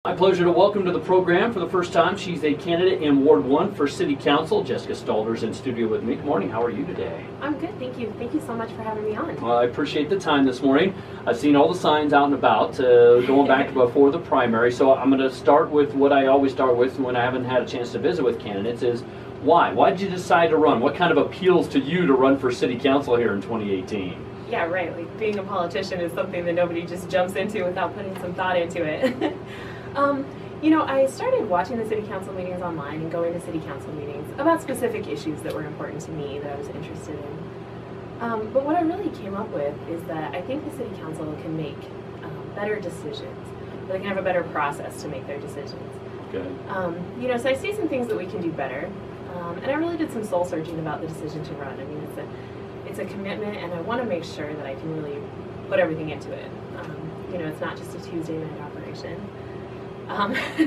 My pleasure to welcome to the program for the first time. She's a candidate in Ward 1 for City Council. Jessica Stalder's in studio with me. Good morning. How are you today? I'm good, thank you. Thank you so much for having me on. Well, I appreciate the time this morning. I've seen all the signs out and about going back to before the primary. So I'm going to start with what I always start with when I haven't had a chance to visit with candidates is why? Why did you decide to run? What kind of appeals to you to run for City Council here in 2018? Yeah, right. Like being a politician is something that nobody just jumps into without putting some thought into it. You know, I started watching the city council meetings online and going to city council meetings about specific issues that were important to me that I was interested in. But what I really came up with is that I think the city council can make better decisions. They can have a better process to make their decisions. Okay. You know, so I see some things that we can do better. And I really did some soul searching about the decision to run. I mean, it's a commitment, and I want to make sure that I can really put everything into it. You know, it's not just a Tuesday night operation.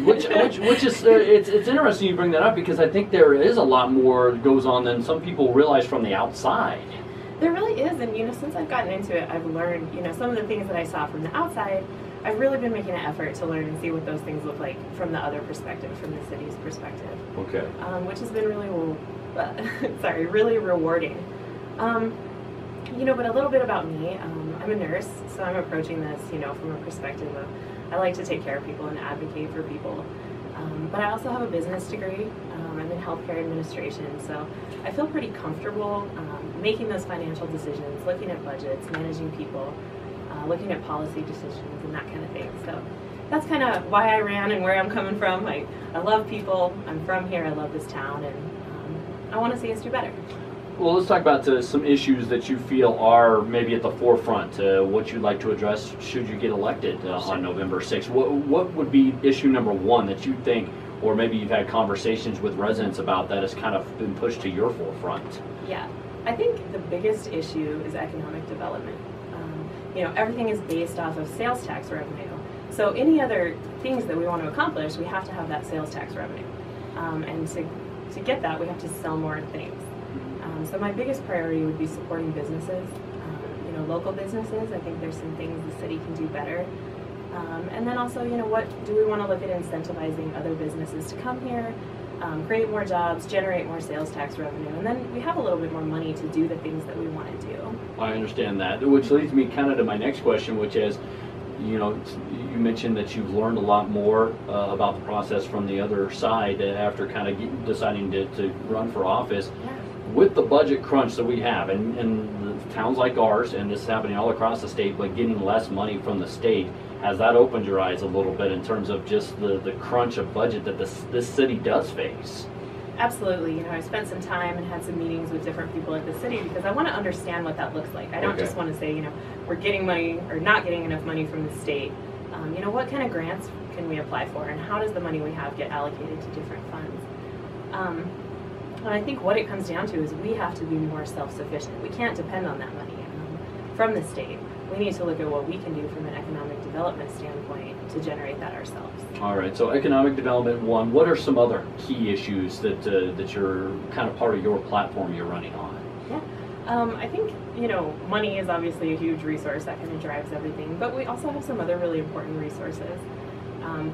which is it's interesting you bring that up, because I think there is a lot more that goes on than some people realize from the outside. There really is, and you know, since I've gotten into it, I've learned, you know, some of the things that I saw from the outside. I've really been making an effort to learn and see what those things look like from the other perspective, from the city's perspective. Okay. Which has been really, really rewarding. You know, but a little bit about me. I'm a nurse, so I'm approaching this, you know, from a perspective of I like to take care of people and advocate for people. But I also have a business degree. I'm in healthcare administration, so I feel pretty comfortable making those financial decisions, looking at budgets, managing people, looking at policy decisions and that kind of thing. So that's kind of why I ran and where I'm coming from. I love people. I'm from here. I love this town, and I want to see us do better. Well, let's talk about some issues that you feel are maybe at the forefront, what you'd like to address should you get elected on November 6th. What would be issue number one that you think, or maybe you've had conversations with residents about that has kind of been pushed to your forefront? Yeah, I think the biggest issue is economic development. You know, everything is based off of sales tax revenue. So any other things that we want to accomplish, we have to have that sales tax revenue. And to get that, we have to sell more things. So my biggest priority would be supporting businesses, you know, local businesses. I think there's some things the city can do better. And then also, you know, what do we want to look at incentivizing other businesses to come here, create more jobs, generate more sales tax revenue, and then we have a little bit more money to do the things that we want to do. I understand that, which leads me kind of to my next question, which is, you know, you mentioned that you've learned a lot more about the process from the other side after kind of deciding to run for office. Yeah. With the budget crunch that we have, and towns like ours, and this is happening all across the state, but getting less money from the state, has that opened your eyes a little bit in terms of just the crunch of budget that this city does face? Absolutely. You know, I've spent some time and had some meetings with different people at the city because I want to understand what that looks like. I don't just want to say, you know, we're getting money or not getting enough money from the state. You know, what kind of grants can we apply for, and how does the money we have get allocated to different funds? And I think what it comes down to is we have to be more self-sufficient. We can't depend on that money from the state. We need to look at what we can do from an economic development standpoint to generate that ourselves. All right, so economic development one. What are some other key issues that you're kind of part of your platform you're running on? Yeah, I think, you know, money is obviously a huge resource that kind of drives everything, but we also have some other really important resources.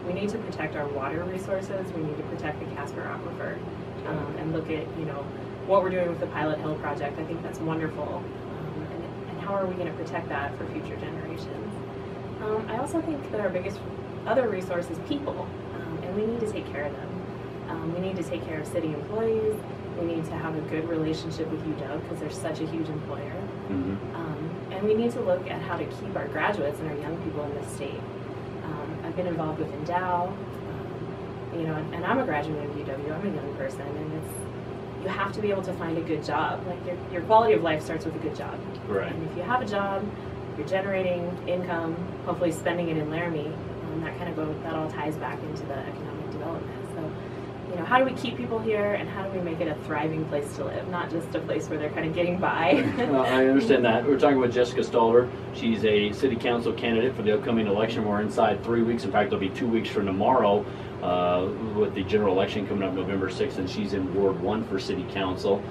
We need to protect our water resources. We need to protect the Casper Aquifer. And look at, you know, what we're doing with the Pilot Hill project. I think that's wonderful. And how are we going to protect that for future generations? I also think that our biggest other resource is people, and we need to take care of them. We need to take care of city employees. We need to have a good relationship with UW because they're such a huge employer. Mm-hmm. And we need to look at how to keep our graduates and our young people in this state. I've been involved with Endow. You know, and I'm a graduate of UW. I'm a young person, and you have to be able to find a good job. Like your quality of life starts with a good job. Right. And if you have a job, you're generating income, hopefully spending it in Laramie. That all ties back into the economic development. So, you know, how do we keep people here, and how do we make it a thriving place to live, not just a place where they're kind of getting by? I understand that. We're talking with Jessica Stalder. She's a city council candidate for the upcoming election. We're inside 3 weeks. In fact, it'll be 2 weeks from tomorrow with the general election coming up November 6th, and she's in Ward 1 for city council.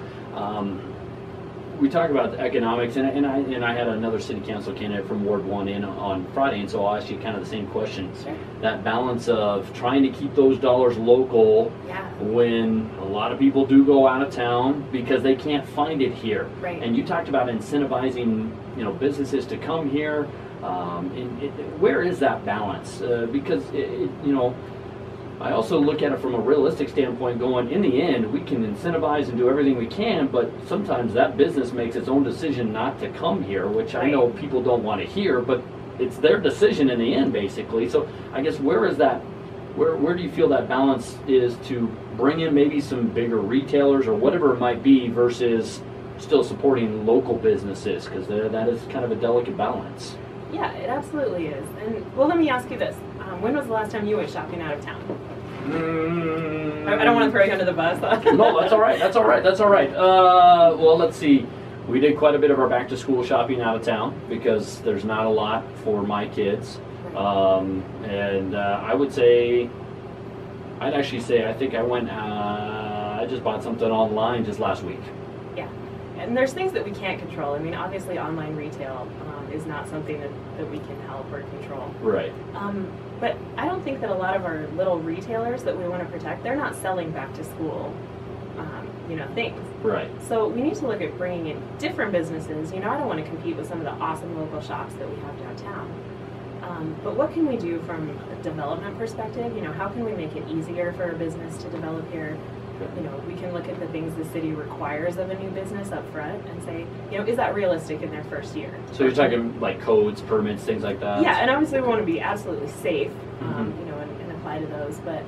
we talk about the economics, and I had another city council candidate from Ward 1 in on Friday, and so I'll ask you kind of the same question. Sure. That balance of trying to keep those dollars local when a lot of people do go out of town because they can't find it here. Right. And you talked about incentivizing, businesses to come here. Where is that balance? Because I also look at it from a realistic standpoint going, in the end, we can incentivize and do everything we can, but sometimes that business makes its own decision not to come here, which I know people don't want to hear, but it's their decision in the end, basically. So I guess where is that, where do you feel that balance is to bring in maybe some bigger retailers or whatever it might be versus still supporting local businesses? Because that is kind of a delicate balance. Yeah, it absolutely is. And well, let me ask you this. When was the last time you went shopping out of town? I don't want to throw you under the bus. No, that's all right. That's all right. That's all right. Well, let's see. We did quite a bit of our back to school shopping out of town because there's not a lot for my kids. And I would say, I'd actually say, I think I went, I just bought something online just last week. Yeah. And there's things that we can't control. I mean, obviously online retail is not something that we can help or control. Right. But I don't think that a lot of our little retailers that we want to protect, they're not selling back to school, things. Right. So we need to look at bringing in different businesses. I don't want to compete with some of the awesome local shops that we have downtown. But what can we do from a development perspective? How can we make it easier for a business to develop here? We can look at the things the city requires of a new business up front and say, is that realistic in their first year? So you're talking like codes, permits, things like that? Yeah, and obviously we want to be absolutely safe, and apply to those. But,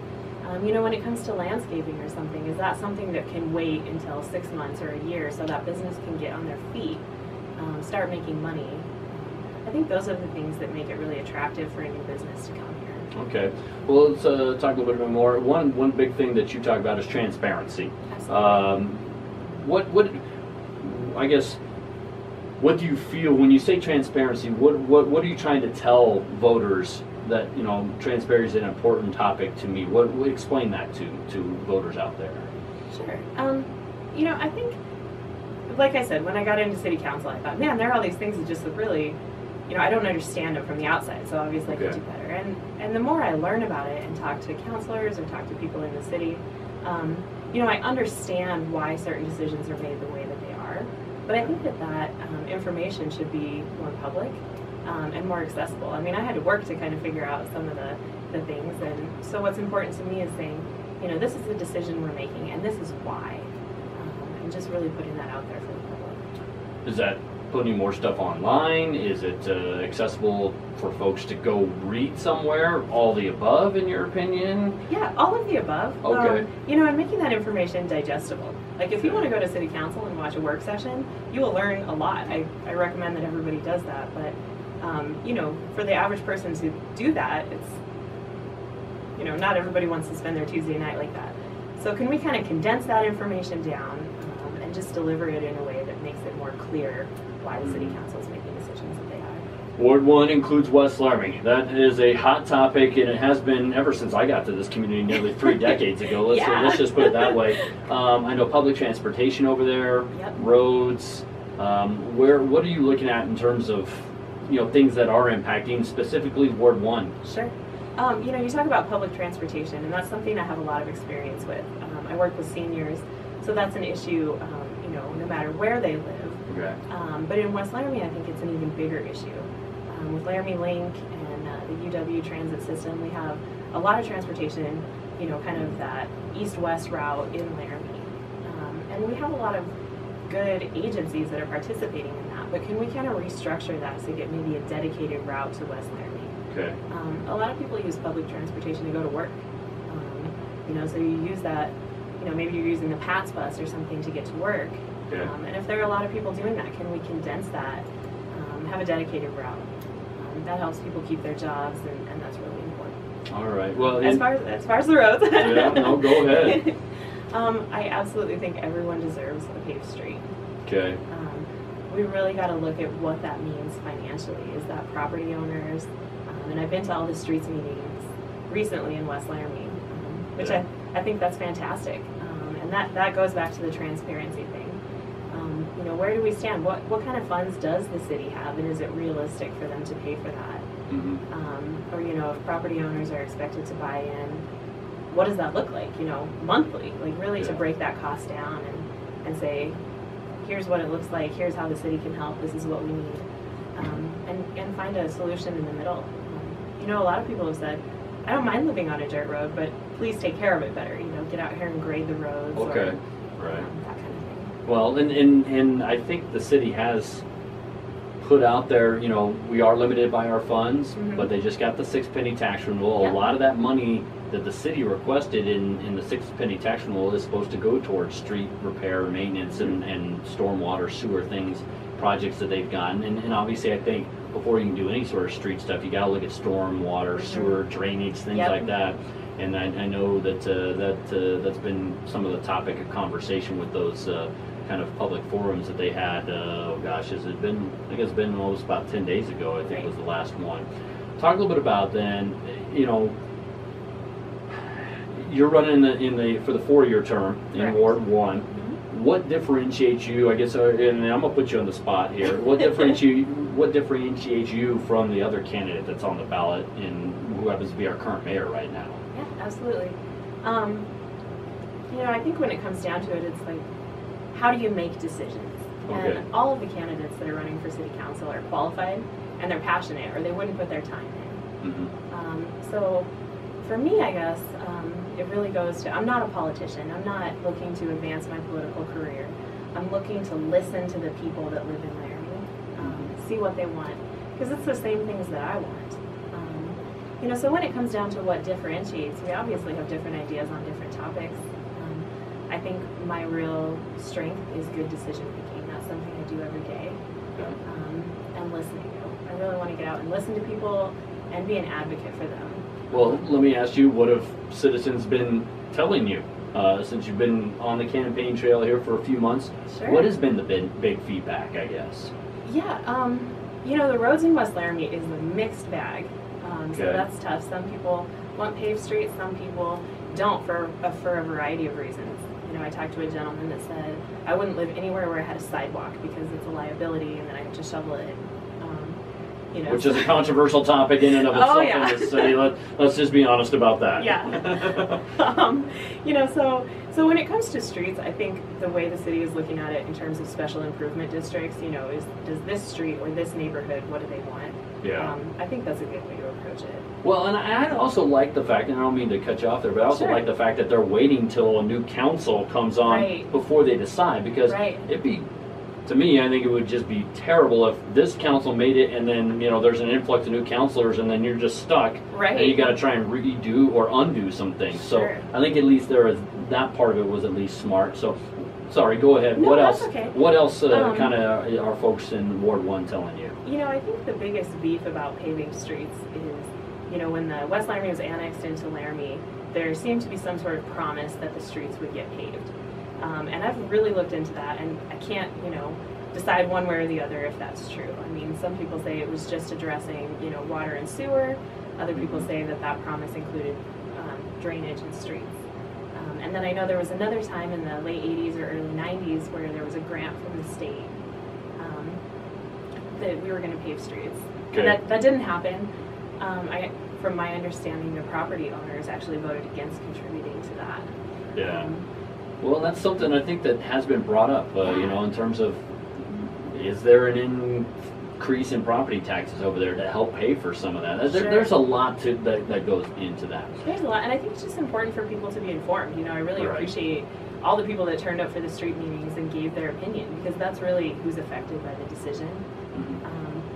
when it comes to landscaping or something, is that something that can wait until 6 months or a year so that business can get on their feet, start making money? I think those are the things that make it really attractive for a new business to come here. Okay. Well, let's talk a little bit more. One big thing that you talk about is transparency. Absolutely. What do you feel when you say transparency? What are you trying to tell voters that transparency is an important topic to me? What explain that to voters out there? Sure. I think, like I said, when I got into city council, I thought, man, there are all these things that just look really. I don't understand it from the outside, so obviously I can do better. And the more I learn about it and talk to counselors or talk to people in the city, I understand why certain decisions are made the way that they are. But I think that information should be more public and more accessible. I mean, I had to work to kind of figure out some of the things. And so what's important to me is saying, this is the decision we're making, and this is why. And just really putting that out there for the public. Is that putting more stuff online? Is it accessible for folks to go read somewhere? All the above, in your opinion? Yeah, all of the above. Okay. And making that information digestible. Like if you want to go to city council and watch a work session, you will learn a lot. I recommend that everybody does that. But, for the average person to do that, it's, not everybody wants to spend their Tuesday night like that. So can we kind of condense that information down and just deliver it in a way that makes it more clear why the city council is making decisions that they are? Ward 1 includes West Laramie. That is a hot topic, and it has been ever since I got to this community nearly 3 decades ago. Let's just put it that way. I know public transportation over there, roads. What are you looking at in terms of things that are impacting specifically Ward 1? Sure. You talk about public transportation, and that's something I have a lot of experience with. I work with seniors, so that's an issue, no matter where they live. Okay. But in West Laramie, I think it's an even bigger issue. With Laramie Link and the UW transit system, we have a lot of transportation, kind of that east-west route in Laramie. And we have a lot of good agencies that are participating in that, but can we kind of restructure that to get maybe a dedicated route to West Laramie? Okay. A lot of people use public transportation to go to work. So you use that, maybe you're using the PATS bus or something to get to work. Yeah. And if there are a lot of people doing that, can we condense that, have a dedicated route? That helps people keep their jobs, and that's really important. All right. Well, as far as the roads. Yeah. No, go ahead. I absolutely think everyone deserves a paved street. Okay. We really got to look at what that means financially. Is that property owners? And I've been to all the streets meetings recently in West Laramie, which I think that's fantastic. And that goes back to the transparency thing. you know, where do we stand? What kind of funds does the city have, and is it realistic for them to pay for that? Or, you know, if property owners are expected to buy in, what does that look like, you know, monthly? Like really to break that cost down and say, here's what it looks like, here's how the city can help, this is what we need. And find a solution in the middle. You know, a lot of people have said, I don't mind living on a dirt road, but please take care of it better. You know, get out here and grade the roads. Okay, or, right. That kind of thing. Well, and I think the city has put out there, you know, we are limited by our funds, but they just got the 6-penny tax renewal. Yeah. A lot of that money that the city requested in the 6-penny tax renewal is supposed to go towards street repair, maintenance, and stormwater, sewer things, projects that they've gotten. And obviously, I think before you can do any sort of street stuff, you got to look at stormwater, sewer, drainage, things like that. And I know that that's been some of the topic of conversation with those kind of public forums that they had. Oh gosh, has it been? I think it's been almost about 10 days ago. I think was the last one. Talk a little bit about then. You know, you're running for the 4-year term in Ward 1. What differentiates you? I guess, and I'm gonna put you on the spot here. What differentiates you from the other candidate that's on the ballot and who happens to be our current mayor right now? Yeah, absolutely. You know, I think when it comes down to it, it's like, how do you make decisions? Okay. And all of the candidates that are running for city council are qualified and they're passionate, or they wouldn't put their time in. So for me, I guess, it really goes to, I'm not a politician. I'm not looking to advance my political career. I'm looking to listen to the people that live in Laramie, see what they want, because it's the same things that I want. You know, so when it comes down to what differentiates, we obviously have different ideas on different topics. I think my real strength is good decision making. That's something I do every day. And listening. I really want to get out and listen to people and be an advocate for them. Well, let me ask you, what have citizens been telling you since you've been on the campaign trail here for a few months? Sure. What has been the big feedback, I guess? Yeah, you know, the roads in West Laramie is a mixed bag. So that's tough. Some people want paved streets, some people don't for a variety of reasons. You know, I talked to a gentleman that said, I wouldn't live anywhere where I had a sidewalk because it's a liability and then I have to shovel it. You know, which is a controversial topic in and of itself yeah. in this city. Let's just be honest about that. Yeah. You know, so when it comes to streets, I think the way the city is looking at it in terms of special improvement districts, you know, does this street or this neighborhood, what do they want? Yeah. I think that's a good way to approach it. Well, and I also like the fact, and I don't mean to cut you off there, but I also like the fact that they're waiting till a new council comes on before they decide, because it'd be, to me, I think it would just be terrible if this council made it and then, you know, there's an influx of new councilors and then you're just stuck and you got to try and redo or undo some things. So I think at least that part of it was at least smart. So, sorry, go ahead. No, what else? Okay. What else kind of are folks in Ward 1 telling you? You know, I think the biggest beef about paving streets is, you know, when the West Laramie was annexed into Laramie, there seemed to be some sort of promise that the streets would get paved. And I've really looked into that, and I can't, you know, decide one way or the other if that's true. I mean, some people say it was just addressing, you know, water and sewer. Other people say that that promise included drainage and streets. And then I know there was another time in the late 80s or early 90s where there was a grant from the state that we were going to pave streets. Okay. And that didn't happen. From my understanding, the property owners actually voted against contributing to that. Yeah. Well, that's something I think that has been brought up, you know, in terms of, is there an increase in property taxes over there to help pay for some of that? There's a lot that goes into that. There's a lot, and I think it's just important for people to be informed. You know, I really appreciate all the people that turned up for the street meetings and gave their opinion, because that's really who's affected by the decision.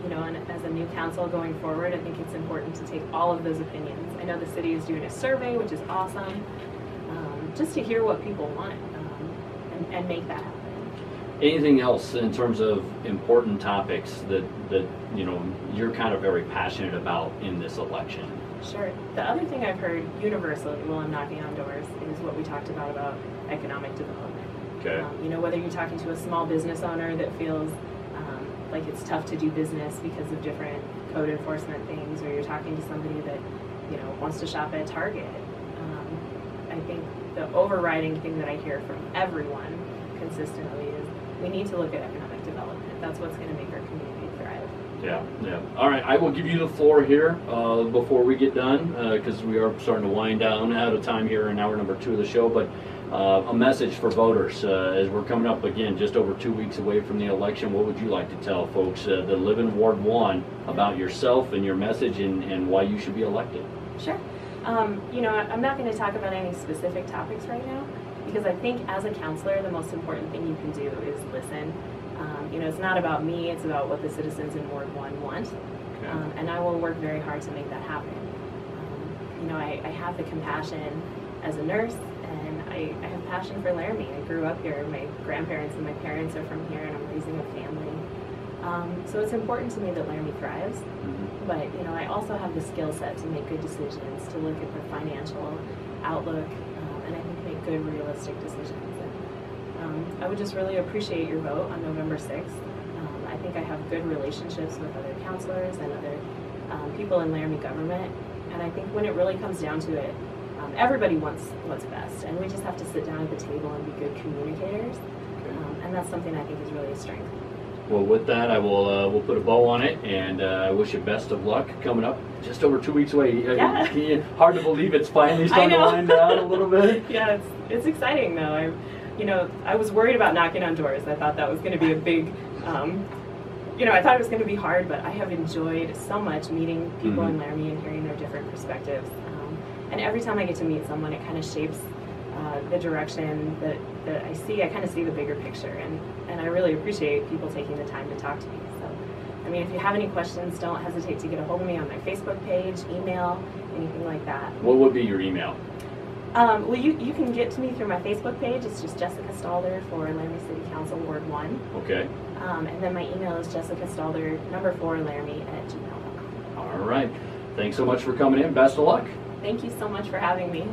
You know, and as a new council going forward, I think it's important to take all of those opinions. I know the city is doing a survey, which is awesome, just to hear what people want and make that happen. Anything else in terms of important topics that you know you're kind of very passionate about in this election? Sure. The other thing I've heard universally while I'm knocking on doors is what we talked about economic development. Okay. You know, whether you're talking to a small business owner that feels like it's tough to do business because of different code enforcement things, or you're talking to somebody that, you know, wants to shop at Target. I think the overriding thing that I hear from everyone consistently is we need to look at economic development. That's what's going to make our community thrive. Yeah. All right, I will give you the floor here before we get done, because we are starting to wind down out of time here in hour number 2 of the show. But a message for voters as we're coming up again, just over 2 weeks away from the election. What would you like to tell folks that live in Ward 1 about yourself and your message and why you should be elected? Sure. You know, I'm not going to talk about any specific topics right now, because I think as a counselor, the most important thing you can do is listen. You know, it's not about me, it's about what the citizens in Ward 1 want. Okay. And I will work very hard to make that happen. You know, I have the compassion as a nurse, and I have passion for Laramie. I grew up here. My grandparents and my parents are from here, and I'm raising a family. So it's important to me that Laramie thrives. Mm-hmm. But, you know, I also have the skill set to make good decisions, to look at the financial outlook, and I think make good, realistic decisions. I would just really appreciate your vote on November 6th. I think I have good relationships with other counselors and other people in Laramie government, and I think when it really comes down to it, everybody wants what's best, and we just have to sit down at the table and be good communicators, and that's something I think is really a strength. Well, with that, I will we'll put a bow on it, and I wish you best of luck coming up. Just over 2 weeks away. Yeah. Hard to believe it's finally starting to wind down a little bit. Yeah, it's exciting though. You know, I was worried about knocking on doors. I thought that was going to be a big, you know, I thought it was going to be hard, but I have enjoyed so much meeting people in Laramie and hearing their different perspectives. And every time I get to meet someone, it kind of shapes the direction that I see. I kind of see the bigger picture, and I really appreciate people taking the time to talk to me. So, I mean, if you have any questions, don't hesitate to get a hold of me on my Facebook page, email, anything like that. What would be your email? Well, you can get to me through my Facebook page. It's just Jessica Stalder for Laramie City Council Ward 1. Okay. And then my email is jessicastalder4laramie@gmail.com. All right. Thanks so much for coming in. Best of luck. Thank you so much for having me.